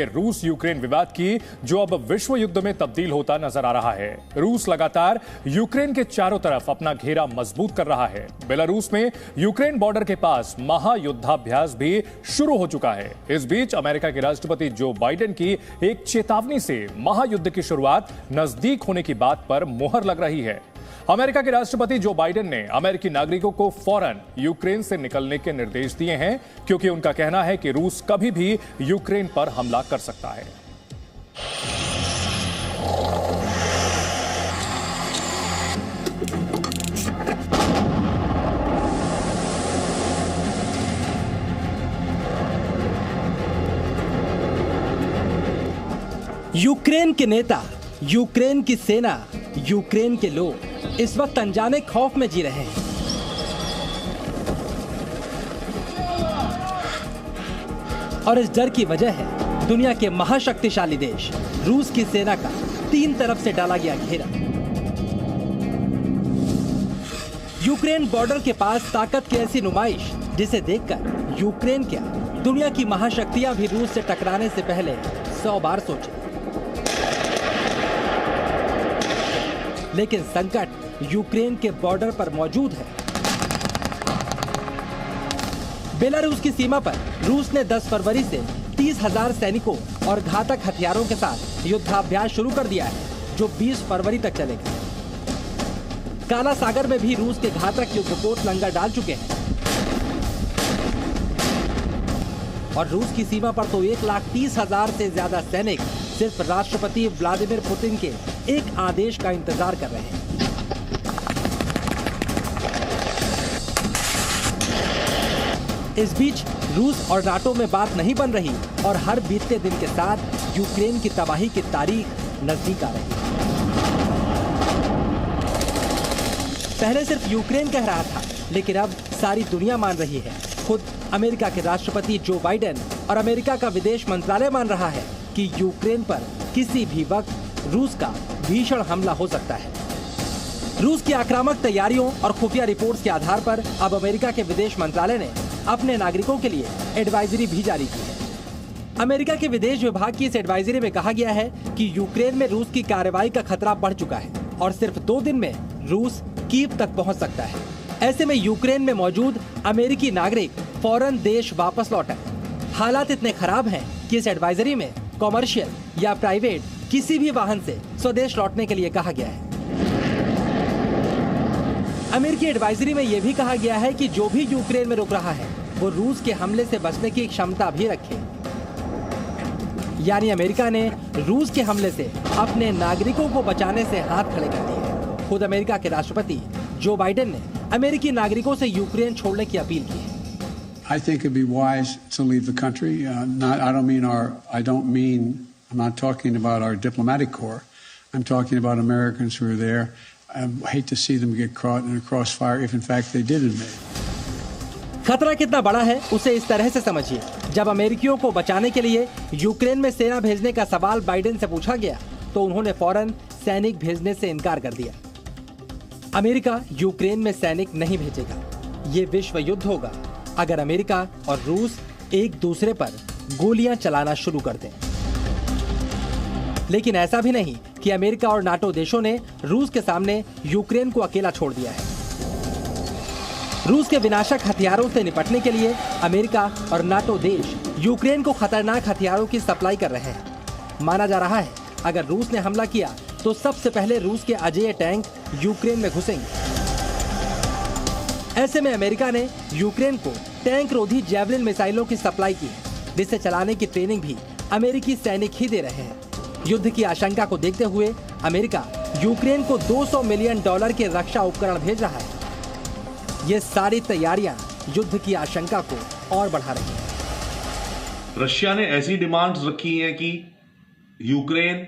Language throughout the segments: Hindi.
रूस यूक्रेन विवाद की, जो अब विश्व युद्ध में तब्दील होता नजर आ रहा है। रूस लगातार यूक्रेन के चारों तरफ अपना घेरा मजबूत कर रहा है। बेलारूस में यूक्रेन बॉर्डर के पास महायुद्धाभ्यास भी शुरू हो चुका है। इस बीच अमेरिका के राष्ट्रपति जो बाइडेन की एक चेतावनी से महायुद्ध की शुरुआत नजदीक होने की बात पर मुहर लग रही है। अमेरिका के राष्ट्रपति जो बाइडेन ने अमेरिकी नागरिकों को फौरन यूक्रेन से निकलने के निर्देश दिए हैं, क्योंकि उनका कहना है कि रूस कभी भी यूक्रेन पर हमला कर सकता है। यूक्रेन के नेता, यूक्रेन की सेना, यूक्रेन के लोग इस वक्त अनजाने खौफ में जी रहे हैं। और इस डर की वजह है दुनिया के महाशक्तिशाली देश रूस की सेना का तीन तरफ से डाला गया घेरा। यूक्रेन बॉर्डर के पास ताकत की ऐसी नुमाइश जिसे देखकर यूक्रेन क्या, दुनिया की महाशक्तियां भी रूस से टकराने से पहले 100 बार सोचे। लेकिन संकट यूक्रेन के बॉर्डर पर मौजूद है। बेलारूस की सीमा पर रूस ने 10 फरवरी से 30,000 सैनिकों और घातक हथियारों के साथ युद्धाभ्यास शुरू कर दिया है, जो 20 फरवरी तक चलेगा। काला सागर में भी रूस के घातक युद्धपोत लंगर डाल चुके हैं। और रूस की सीमा पर तो 1,30,000 से ज्यादा सैनिक सिर्फ राष्ट्रपति व्लादिमीर पुतिन के एक आदेश का इंतजार कर रहे हैं। इस बीच रूस और नाटो में बात नहीं बन रही और हर बीतते दिन के साथ यूक्रेन की तबाही की तारीख नजदीक आ रही है। पहले सिर्फ यूक्रेन कह रहा था, लेकिन अब सारी दुनिया मान रही है। खुद अमेरिका के राष्ट्रपति जो बाइडेन और अमेरिका का विदेश मंत्रालय मान रहा है कि यूक्रेन पर किसी भी वक्त रूस का भीषण हमला हो सकता है। रूस की आक्रामक तैयारियों और खुफिया रिपोर्ट्स के आधार पर अब अमेरिका के विदेश मंत्रालय ने अपने नागरिकों के लिए एडवाइजरी भी जारी की है। अमेरिका के विदेश विभाग की इस एडवाइजरी में कहा गया है कि यूक्रेन में रूस की कार्रवाई का खतरा बढ़ चुका है और सिर्फ 2 दिन में रूस कीव तक पहुंच सकता है। ऐसे में यूक्रेन में मौजूद अमेरिकी नागरिक फौरन देश वापस लौटें। हालात इतने खराब हैं कि इस एडवाइजरी में कॉमर्शियल या प्राइवेट किसी भी वाहन से स्वदेश लौटने के लिए कहा गया है। अमेरिकी एडवाइजरी में यह भी कहा गया है कि जो भी यूक्रेन में रुक रहा है वो रूस के हमले से बचने की क्षमता भी रखे। यानी अमेरिका ने रूस के हमले से अपने नागरिकों को बचाने से हाथ खड़े कर दिए। खुद अमेरिका के राष्ट्रपति जो बाइडेन ने अमेरिकी नागरिकों से यूक्रेन छोड़ने की अपील की है। I think it'd be wise to leave the country. I'm not talking about our diplomatic corps. I'm talking about Americans who are there. I hate to see them get caught in a crossfire if in fact they did invade. खतरा कितना बड़ा है उसे इस तरह से समझिए। जब अमेरिकियों को बचाने के लिए यूक्रेन में सेना भेजने का सवाल बाइडेन से पूछा गया तो उन्होंने फौरन सैनिक भेजने से इनकार कर दिया। अमेरिका यूक्रेन में सैनिक नहीं भेजेगा। ये विश्व युद्ध होगा अगर अमेरिका और रूस एक दूसरे पर गोलियां चलाना शुरू कर दें। लेकिन ऐसा भी नहीं कि अमेरिका और नाटो देशों ने रूस के सामने यूक्रेन को अकेला छोड़ दिया है। रूस के विनाशक हथियारों से निपटने के लिए अमेरिका और नाटो देश यूक्रेन को खतरनाक हथियारों की सप्लाई कर रहे हैं। माना जा रहा है अगर रूस ने हमला किया तो सबसे पहले रूस के अजेय टैंक यूक्रेन में घुसेंगे। ऐसे में अमेरिका ने यूक्रेन को टैंक रोधी जैवलिन मिसाइलों की सप्लाई की है, जिसे चलाने की ट्रेनिंग भी अमेरिकी सैनिक ही दे रहे हैं। युद्ध की आशंका को देखते हुए अमेरिका यूक्रेन को $200 मिलियन के रक्षा उपकरण भेज रहा है। ये सारी तैयारियां युद्ध की आशंका को और बढ़ा रही हैं। रशिया ने ऐसी डिमांड्स रखी हैं कि यूक्रेन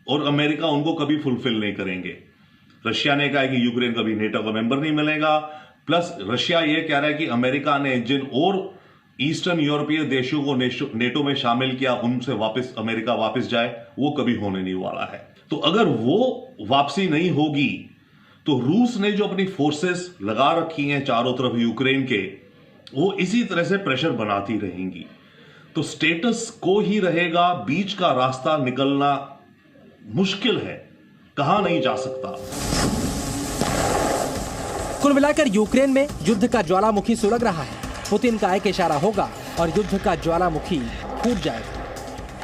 और अमेरिका उनको कभी फुलफिल नहीं करेंगे। रशिया ने कहा है कि यूक्रेन कभी नेटो का मेंबर नहीं मिलेगा, प्लस रशिया ये कह रहा है कि अमेरिका ने जिन और ईस्टर्न यूरोपीय देशों को नेटो में शामिल किया उनसे वापस अमेरिका वापस जाए, वो कभी होने नहीं वाला है। तो अगर वो वापसी नहीं होगी तो रूस ने जो अपनी फोर्सेस लगा रखी हैं चारों तरफ यूक्रेन के, वो इसी तरह से प्रेशर बनाती रहेंगी। तो स्टेटस को ही रहेगा, बीच का रास्ता निकलना मुश्किल है, कहां नहीं जा सकता। कुल मिलाकर यूक्रेन में युद्ध का ज्वालामुखी सुलग रहा है। पुतिन का एक इशारा होगा और युद्ध का ज्वालामुखी फूट जाएगा।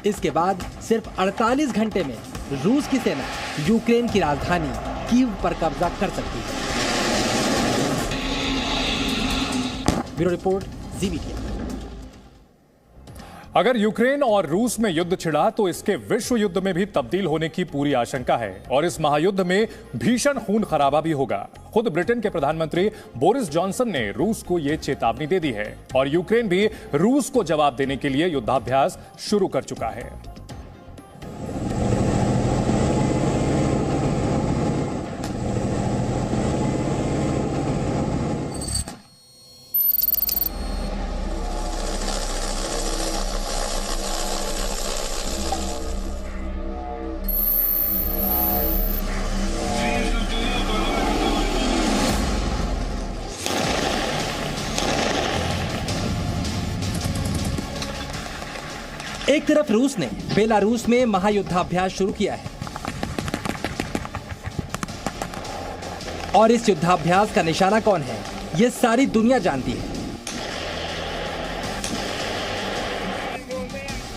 इसके बाद सिर्फ 48 घंटे में रूस की सेना यूक्रेन की राजधानी कीव पर कब्जा कर सकती है। ब्यूरो रिपोर्ट, जी मीडिया। अगर यूक्रेन और रूस में युद्ध छिड़ा तो इसके विश्व युद्ध में भी तब्दील होने की पूरी आशंका है और इस महायुद्ध में भीषण खून खराबा भी होगा। खुद ब्रिटेन के प्रधानमंत्री बोरिस जॉनसन ने रूस को यह चेतावनी दे दी है और यूक्रेन भी रूस को जवाब देने के लिए युद्धाभ्यास शुरू कर चुका है। एक तरफ रूस ने बेलारूस में महायुद्धाभ्यास शुरू किया है और इस युद्धाभ्यास का निशाना कौन है, यह सारी दुनिया जानती है।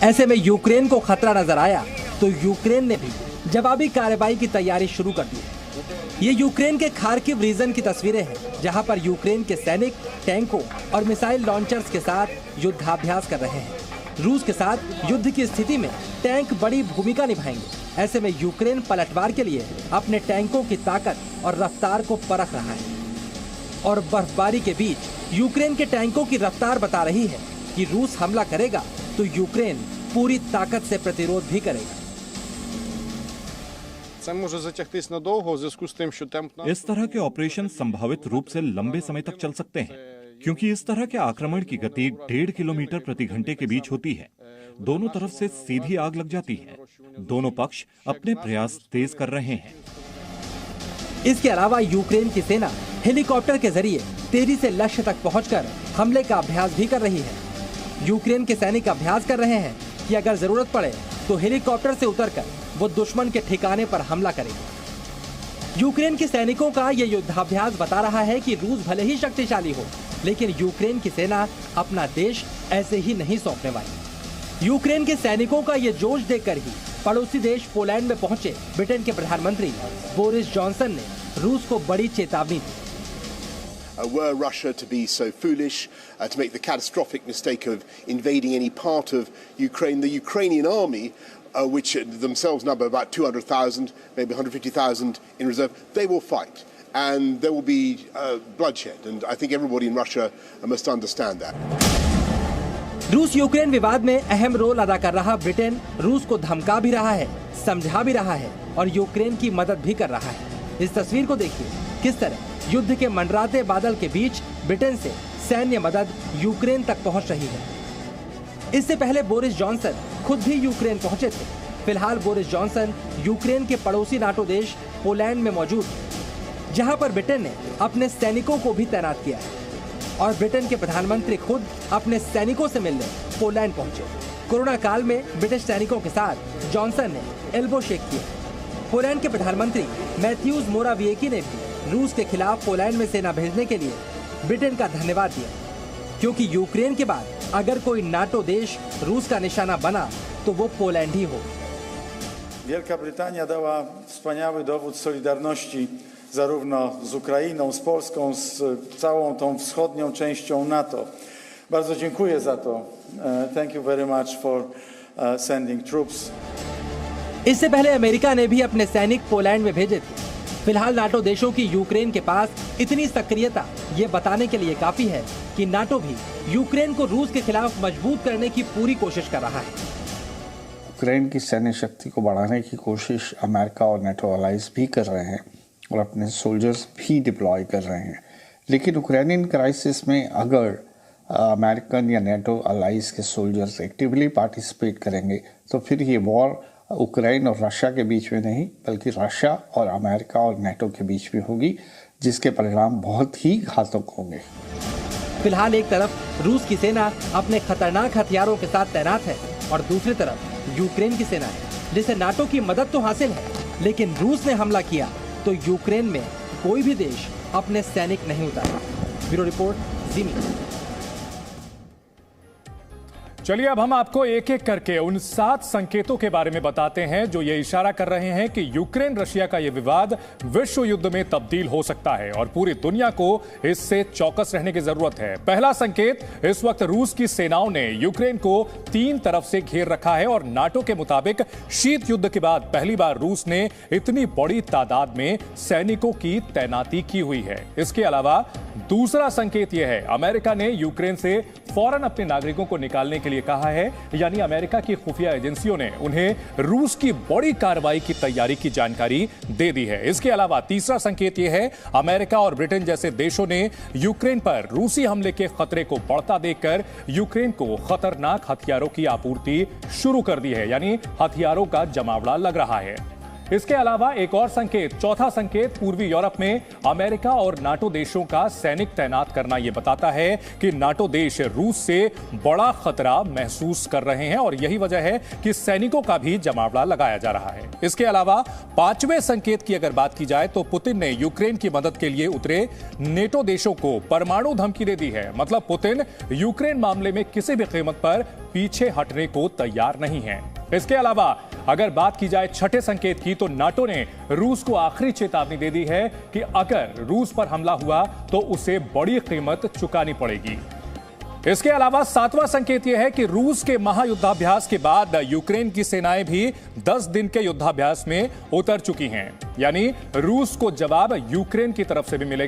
ऐसे में यूक्रेन को खतरा नजर आया तो यूक्रेन ने भी जवाबी कार्रवाई की तैयारी शुरू कर दी। ये यूक्रेन के खार्किव रीजन की तस्वीरें हैं, जहां पर यूक्रेन के सैनिक टैंकों और मिसाइल लॉन्चर्स के साथ युद्धाभ्यास कर रहे हैं। रूस के साथ युद्ध की स्थिति में टैंक बड़ी भूमिका निभाएंगे। ऐसे में यूक्रेन पलटवार के लिए अपने टैंकों की ताकत और रफ्तार को परख रहा है और बर्फबारी के बीच यूक्रेन के टैंकों की रफ्तार बता रही है कि रूस हमला करेगा तो यूक्रेन पूरी ताकत से प्रतिरोध भी करेगा। इस तरह के ऑपरेशन संभावित रूप से लंबे समय तक चल सकते हैं, क्योंकि इस तरह के आक्रमण की गति 1.5 किलोमीटर प्रति घंटे के बीच होती है। दोनों तरफ से सीधी आग लग जाती है। दोनों पक्ष अपने प्रयास तेज कर रहे हैं। इसके अलावा यूक्रेन की सेना हेलीकॉप्टर के जरिए तेजी से लक्ष्य तक पहुंचकर हमले का अभ्यास भी कर रही है। यूक्रेन के सैनिक अभ्यास कर रहे हैं कि अगर जरूरत पड़े तो हेलीकॉप्टर से उतरकर वो दुश्मन के ठिकाने पर हमला करेंगे। यूक्रेन के सैनिकों का ये युद्धाभ्यास बता रहा है कि रूस भले ही शक्तिशाली हो, लेकिन यूक्रेन की सेना अपना देश ऐसे ही नहीं सौंपने वाली। यूक्रेन के सैनिकों का ये जोश देखकर ही पड़ोसी देश पोलैंड में पहुंचे ब्रिटेन के प्रधानमंत्री बोरिस जॉनसन ने रूस को बड़ी चेतावनी दी। Were Russia to be so foolish to make the catastrophic mistake of invading any part of Ukraine, the Ukrainian army, which themselves number about 200,000, maybe 150,000 in reserve, they will fight. And there will be bloodshed, and I think everybody in Russia must understand that. रूस यूक्रेन विवाद में अहम रोल अदा कर रहा ब्रिटेन रूस को धमका भी रहा है, समझा भी रहा है और यूक्रेन की मदद भी कर रहा है। इस तस्वीर को देखिए, किस तरह युद्ध के मंडराते बादल के बीच ब्रिटेन से सैन्य मदद यूक्रेन तक पहुंच रही है। इससे पहले बोरिस जॉनसन खुद भी यूक्रेन पहुंचे थे। फिलहाल बोरिस जॉनसन यूक्रेन के पड़ोसी नाटो देश पोलैंड में मौजूद है, जहां पर ब्रिटेन ने अपने सैनिकों को भी तैनात किया है और ब्रिटेन के प्रधानमंत्री खुद अपने सैनिकों से मिलने पोलैंड पहुंचे। कोरोना काल में ब्रिटिश सैनिकों के साथ जॉनसन ने एल्बो शेक किया। पोलैंड के प्रधानमंत्री मैथ्यूज मोराविएकी ने भी रूस के खिलाफ पोलैंड में सेना भेजने के लिए ब्रिटेन का धन्यवाद दिया, क्योंकि यूक्रेन के बाद अगर कोई नाटो देश रूस का निशाना बना तो वो पोलैंड ही हो। Wielka Brytania dała wspaniały dowód solidarności zarówno z Ukrainą, z Polską, z całą tą wschodnią częścią NATO. Bardzo dziękuję za to. Thank you very much for sending troops. इससे पहले अमेरिका ने भी अपने सैनिक पोलैंड में भेजे थे। फिलहाल नाटो देशों की यूक्रेन के पास इतनी सक्रियता ये बताने के लिए काफी है कि नाटो भी यूक्रेन को रूस के खिलाफ मजबूत करने की पूरी कोशिश कर रहा है। यूक्रेन की सैन्य शक्ति को बढ़ाने की कोशिश अमेरिका और नेटो अलाइज भी कर रहे हैं और अपने सोल्जर्स भी डिप्लॉय कर रहे हैं। लेकिन यूक्रेनियन क्राइसिस में अगर अमेरिकन या नेटो अलाइज के सोल्जर्स एक्टिवली पार्टिसिपेट करेंगे तो फिर ये वॉर यूक्रेन और रशिया के बीच में नहीं, बल्कि रशिया और अमेरिका और नेटो के बीच में होगी, जिसके परिणाम बहुत ही घातक होंगे। फिलहाल एक तरफ रूस की सेना अपने खतरनाक हथियारों के साथ तैनात है और दूसरी तरफ यूक्रेन की सेना है जिसे नाटो की मदद तो हासिल है, लेकिन रूस ने हमला किया तो यूक्रेन में कोई भी देश अपने सैनिक नहीं उतारा। ब्यूरो रिपोर्ट, जी मीडिया। चलिए अब हम आपको एक एक करके उन 7 संकेतों के बारे में बताते हैं जो ये इशारा कर रहे हैं कि यूक्रेन रशिया का ये विवाद विश्व युद्ध में तब्दील हो सकता है और पूरी दुनिया को इससे चौकस रहने की जरूरत है। पहला संकेत, इस वक्त रूस की सेनाओं ने यूक्रेन को 3 तरफ से घेर रखा है और नाटो के मुताबिक शीत युद्ध के बाद पहली बार रूस ने इतनी बड़ी तादाद में सैनिकों की तैनाती की हुई है। इसके अलावा दूसरा संकेत यह है, अमेरिका ने यूक्रेन से फौरन अपने नागरिकों को निकालने के लिए कहा है, यानी अमेरिका की खुफिया एजेंसियों ने उन्हें रूस की बड़ी कार्रवाई की तैयारी की जानकारी दे दी है। इसके अलावा तीसरा संकेत यह है, अमेरिका और ब्रिटेन जैसे देशों ने यूक्रेन पर रूसी हमले के खतरे को बढ़ता देखकर यूक्रेन को खतरनाक हथियारों की आपूर्ति शुरू कर दी है, यानी हथियारों का जमावड़ा लग रहा है। इसके अलावा एक और संकेत, चौथा संकेत, पूर्वी यूरोप में अमेरिका और नाटो देशों का सैनिक तैनात करना यह बताता है कि नाटो देश रूस से बड़ा खतरा महसूस कर रहे हैं और यही वजह है कि सैनिकों का भी जमावड़ा लगाया जा रहा है। इसके अलावा पांचवें संकेत की अगर बात की जाए तो पुतिन ने यूक्रेन की मदद के लिए उतरे नेटो देशों को परमाणु धमकी दे दी है। मतलब पुतिन यूक्रेन मामले में किसी भी कीमत पर पीछे हटने को तैयार नहीं है। इसके अलावा अगर बात की जाए छठे संकेत की तो नाटो ने रूस को आखिरी चेतावनी दे दी है कि अगर रूस पर हमला हुआ तो उसे बड़ी कीमत चुकानी पड़ेगी। इसके अलावा सातवां संकेत यह है कि रूस के महायुद्धाभ्यास के बाद यूक्रेन की सेनाएं भी 10 दिन के युद्धाभ्यास में उतर चुकी हैं, यानी रूस को जवाब यूक्रेन की तरफ से भी मिलेगा।